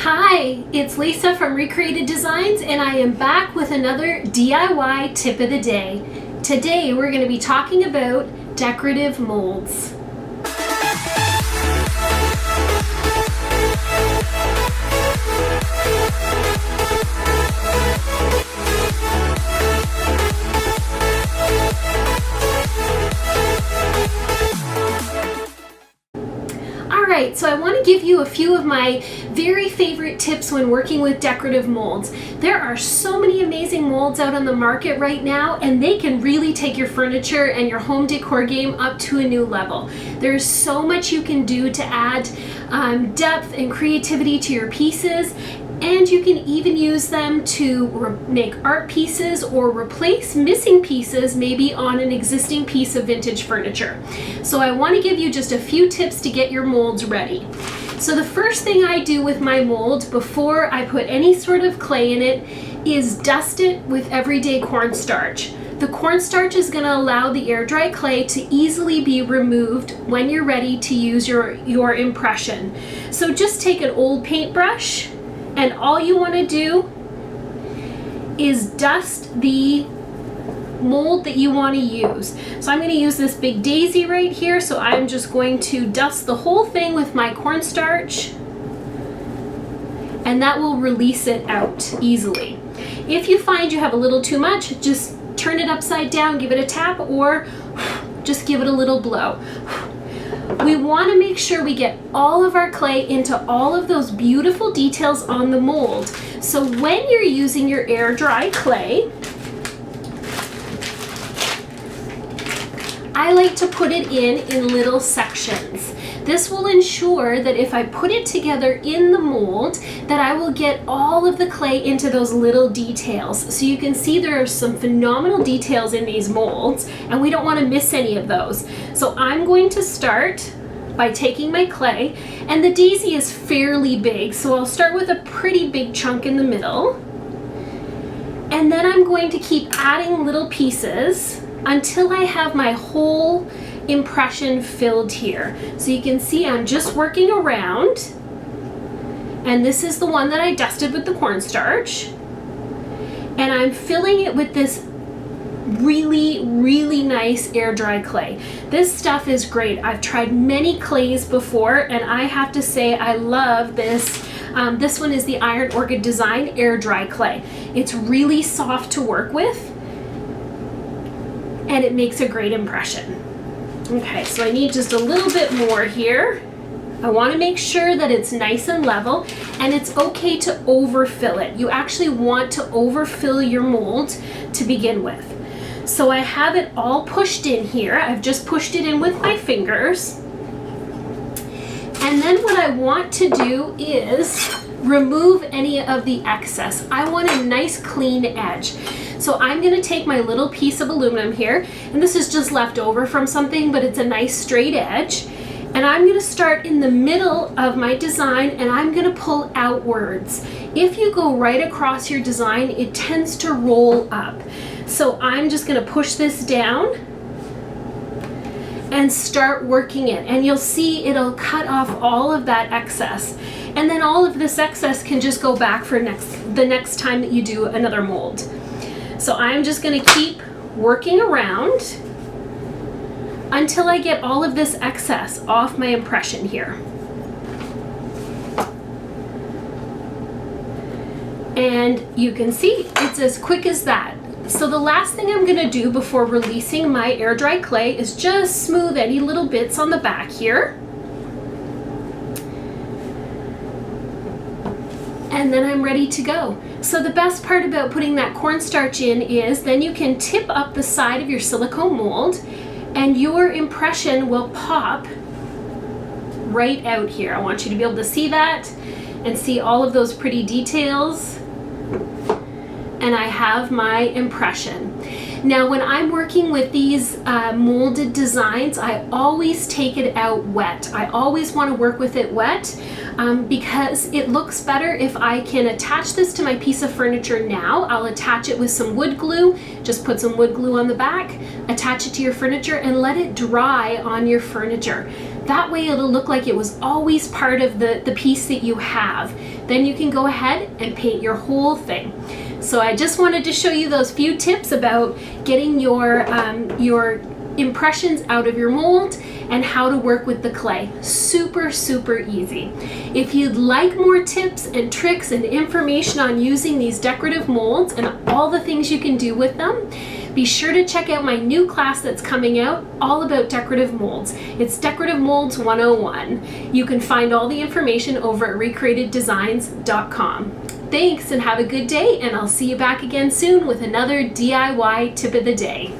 Hi, it's Lisa from Recreated Designs, and I am back with another DIY tip of the day. Today we're going to be talking about decorative molds. Alright, so I want to give you a few of my very favorite tips when working with decorative molds. There are so many amazing molds out on the market right now, and they can really take your furniture and your home decor game up to a new level. There's so much you can do to add depth and creativity to your pieces, and you can even use them to make art pieces or replace missing pieces maybe on an existing piece of vintage furniture. So I want to give you just a few tips to get your molds ready. So the first thing I do with my mold before I put any sort of clay in it is dust it with everyday cornstarch. The cornstarch is going to allow the air dry clay to easily be removed when you're ready to use your impression. So just take an old paintbrush, and all you want to do is dust the mold that you want to use. So I'm going to use this big daisy right here, so I'm just going to dust the whole thing with my cornstarch, and that will release it out easily. If you find you have a little too much, just turn it upside down, give it a tap, or just give it a little blow. We want to make sure we get all of our clay into all of those beautiful details on the mold. So when you're using your air dry clay, I like to put it in little sections. This will ensure that if I put it together in the mold, that I will get all of the clay into those little details. So you can see there are some phenomenal details in these molds, and we don't want to miss any of those. So I'm going to start by taking my clay, and the daisy is fairly big, so I'll start with a pretty big chunk in the middle, and then I'm going to keep adding little pieces until I have my whole impression filled here. So you can see I'm just working around, and this is the one that I dusted with the cornstarch, and I'm filling it with this really nice air dry clay. This stuff is great. I've tried many clays before, and I have to say I love this. This one is the Iron Orchid Design air dry clay. It's really soft to work with, and it makes a great impression. Okay, so I need just a little bit more here. I want to make sure that it's nice and level, and it's okay to overfill it. You actually want to overfill your mold to begin with. So I have it all pushed in here. I've just pushed it in with my fingers. And then what I want to do is remove any of the excess. I want a nice clean edge. So I'm going to take my little piece of aluminum here, and this is just left over from something, but it's a nice straight edge. And I'm going to start in the middle of my design, and I'm going to pull outwards. If you go right across your design, it tends to roll up. So I'm just going to push this down and start working it, and you'll see it'll cut off all of that excess, and then all of this excess can just go back for the next time that you do another mold. So I'm just going to keep working around until I get all of this excess off my impression here. And you can see it's as quick as that. So the last thing I'm going to do before releasing my air dry clay is just smooth any little bits on the back here. And then I'm ready to go. So the best part about putting that cornstarch in is then you can tip up the side of your silicone mold, and your impression will pop right out here. I want you to be able to see that and see all of those pretty details. And I have my impression. Now when I'm working with these molded designs, I always take it out wet. I always want to work with it wet because it looks better if I can attach this to my piece of furniture now. I'll attach it with some wood glue. Just put some wood glue on the back, attach it to your furniture, and let it dry on your furniture. That way it'll look like it was always part of the piece that you have. Then you can go ahead and paint your whole thing. So I just wanted to show you those few tips about getting your impressions out of your mold and how to work with the clay. Super, super easy. If you'd like more tips and tricks and information on using these decorative molds and all the things you can do with them, be sure to check out my new class that's coming out all about decorative molds. It's Decorative Molds 101. You can find all the information over at recreateddesigns.com. Thanks and have a good day, and I'll see you back again soon with another DIY tip of the day.